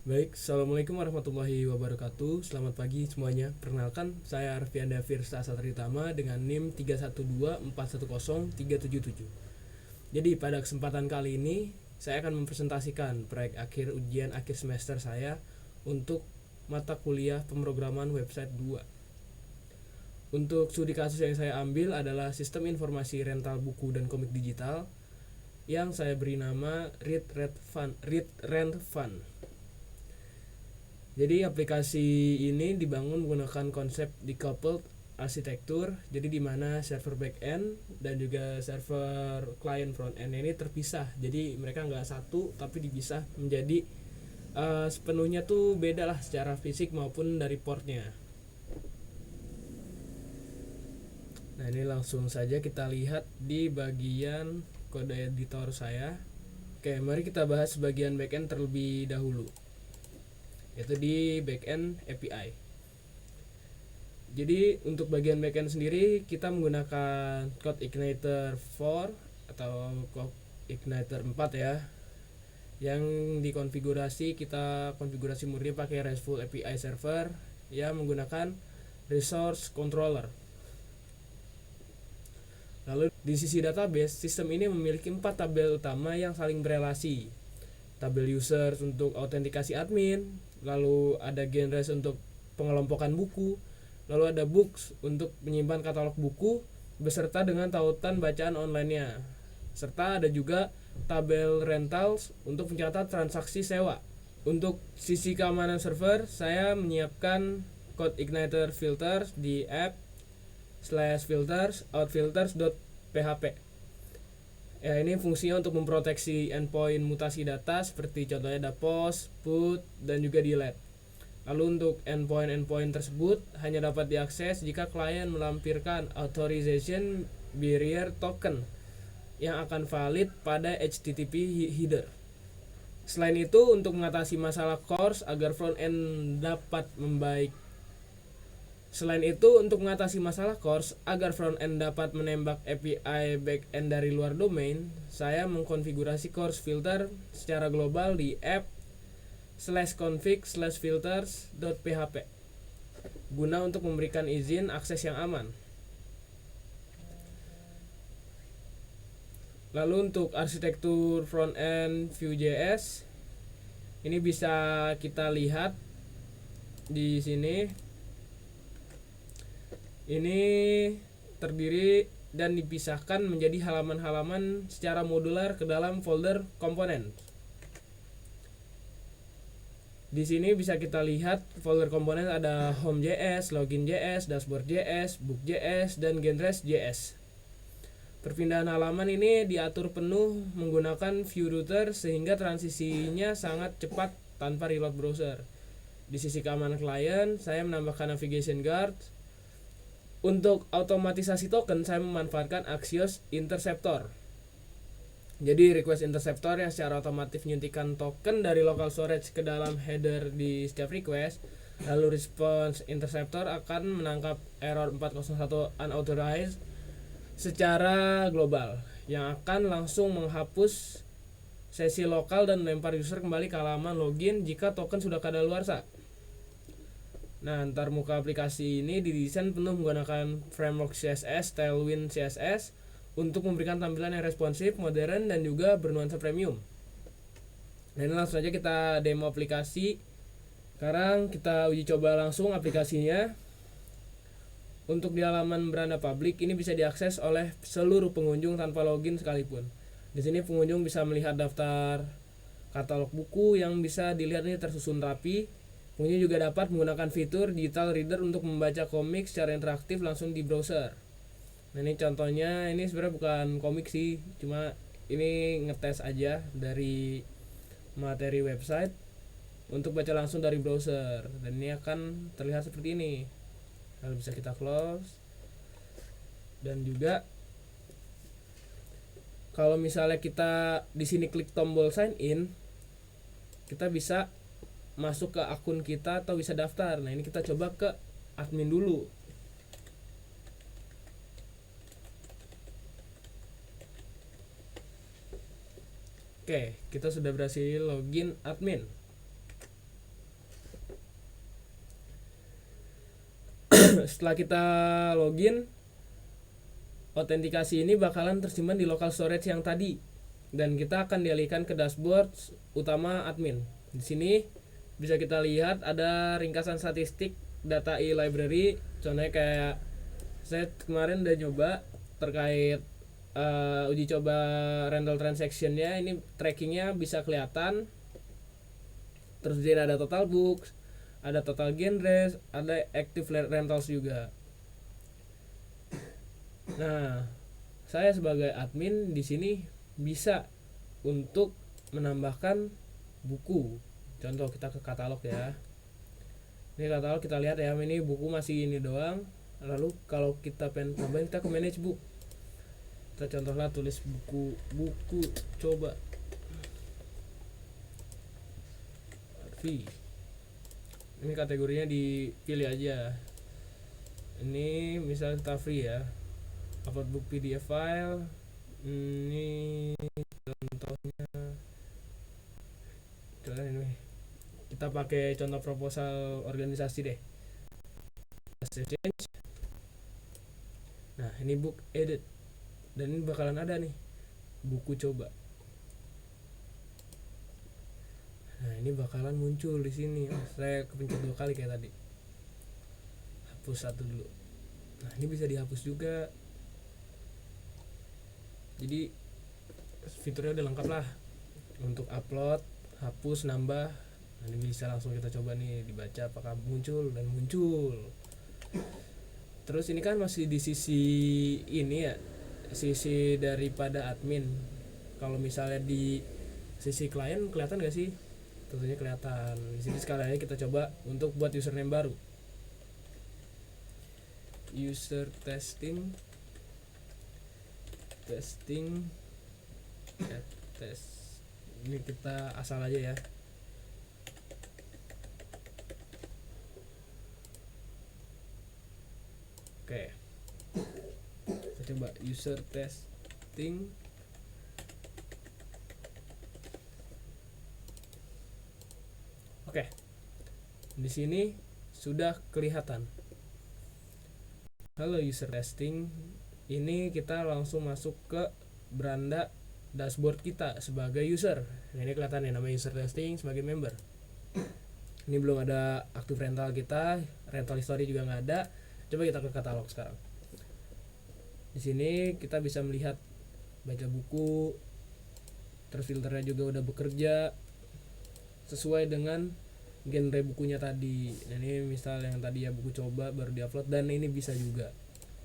Baik, Assalamualaikum warahmatullahi wabarakatuh. Selamat pagi semuanya. Perkenalkan, saya Arfianda Firsa Satritama dengan NIM 312410377. Jadi pada kesempatan kali ini, saya akan mempresentasikan proyek akhir ujian akhir semester saya untuk mata kuliah pemrograman website 2. Untuk studi kasus yang saya ambil adalah Sistem Informasi Rental Buku dan Komik Digital yang saya beri nama Read Rent Fund. Jadi aplikasi ini dibangun menggunakan konsep decoupled arsitektur, jadi di mana server backend dan juga server client front end ini terpisah. Jadi mereka nggak satu tapi dipisah menjadi sepenuhnya tuh beda lah secara fisik maupun dari portnya. Nah, ini langsung saja kita lihat di bagian kode editor saya. Oke, mari kita bahas bagian backend terlebih dahulu, yaitu di backend API. Jadi untuk bagian backend sendiri kita menggunakan Code Igniter 4 atau Code Igniter 4 ya, yang dikonfigurasi, kita konfigurasi murni pakai RESTful API server yang menggunakan resource controller. Lalu di sisi database, sistem ini memiliki 4 tabel utama yang saling berelasi. Tabel users untuk autentikasi admin, lalu ada genres untuk pengelompokan buku, lalu ada books untuk menyimpan katalog buku beserta dengan tautan bacaan online-nya. Serta ada juga tabel rentals untuk mencatat transaksi sewa. Untuk sisi keamanan server, saya menyiapkan Code Igniter filters di app/filters outfilters.php. Ya, ini fungsinya untuk memproteksi endpoint mutasi data seperti contohnya ada post, put, dan juga delete. Lalu untuk endpoint tersebut hanya dapat diakses jika klien melampirkan authorization barrier token yang akan valid pada HTTP header. Selain itu, untuk mengatasi masalah CORS agar front end dapat menembak API backend dari luar domain, saya mengkonfigurasi CORS filter secara global di app/config/filters.php guna untuk memberikan izin akses yang aman. Lalu untuk arsitektur front end Vue.js, ini bisa kita lihat di sini. Ini terdiri dan dipisahkan menjadi halaman-halaman secara modular ke dalam folder komponen. Di sini bisa kita lihat folder komponen ada home.js, login.js, dashboard.js, book.js, dan genres.js. Perpindahan halaman ini diatur penuh menggunakan Vue router sehingga transisinya sangat cepat tanpa reload browser. Di sisi keamanan klien, saya menambahkan navigation guard. Untuk otomatisasi token, saya memanfaatkan Axios Interceptor. Jadi request interceptor yang secara otomatis menyuntikkan token dari local storage ke dalam header di setiap request. Lalu response interceptor akan menangkap error 401 unauthorized secara global yang akan langsung menghapus sesi lokal dan melempar user kembali ke halaman login jika token sudah kadaluarsa. Nah, antar muka aplikasi ini didesain penuh menggunakan framework CSS, Tailwind CSS untuk memberikan tampilan yang responsif, modern, dan juga bernuansa premium. Dan langsung saja kita demo aplikasi. Sekarang kita uji coba langsung aplikasinya. Untuk di halaman beranda publik ini bisa diakses oleh seluruh pengunjung tanpa login sekalipun. Di sini pengunjung bisa melihat daftar katalog buku yang bisa dilihat ini tersusun rapi. Pengunjung juga dapat menggunakan fitur digital reader untuk membaca komik secara interaktif langsung di browser. Nah, ini contohnya, ini sebenarnya bukan komik sih, cuma ini ngetes aja dari materi website untuk baca langsung dari browser, dan ini akan terlihat seperti ini. Lalu bisa kita close. Dan juga kalau misalnya kita di sini klik tombol sign in, kita bisa masuk ke akun kita atau bisa daftar. Nah, ini kita coba ke admin dulu. Oke, kita sudah berhasil login admin. Setelah kita login, autentikasi ini bakalan tersimpan di local storage yang tadi, dan kita akan dialihkan ke dashboard utama admin. Di sini bisa kita lihat ada ringkasan statistik data e-library. Contohnya kayak saya kemarin udah nyoba terkait uji coba rental transactionnya, ini trackingnya bisa kelihatan. Terus di sini ada total books, ada total genres, ada active rentals juga. Nah, saya sebagai admin di sini bisa untuk menambahkan buku. Contoh kita ke katalog ya. Ini katalog kita lihat ya, ini buku masih ini doang. Lalu kalau kita pengen tambahin, kita ke manage book. Kita contohnya tulis buku coba V. Ini kategorinya dipilih aja. Ini misal kita free ya. Upload book PDF file. Ini contohnya. Contohnya ini. Kita pakai contoh proposal organisasi deh. Save change. Nah, ini book edit. Dan ini bakalan ada nih buku coba. Nah, ini bakalan muncul di sini. Saya kepencet 2 kali kayak tadi. Hapus satu dulu. Nah, ini bisa dihapus juga. Jadi fiturnya udah lengkap lah. Untuk upload, hapus, nambah. Nah, ini bisa langsung kita coba nih, dibaca apakah muncul, dan muncul. Terus ini kan masih di sisi ini ya, sisi daripada admin. Kalau misalnya di sisi klien kelihatan gak sih? Tentunya kelihatan. Di sini sekalian kita coba untuk buat username baru. User testing test. Ini kita asal aja ya. Oke. Kita coba user testing. Oke. Di sini sudah kelihatan. Halo user testing. Ini kita langsung masuk ke beranda dashboard kita sebagai user. Nah, ini kelihatan ya, namanya user testing sebagai member. Ini belum ada aktif rental kita, rental history juga nggak ada. Coba kita ke katalog sekarang. Di sini kita bisa melihat baca buku, terus filternya juga udah bekerja sesuai dengan genre bukunya tadi. Nah, ini misal yang tadi ya buku coba baru diupload, dan ini bisa juga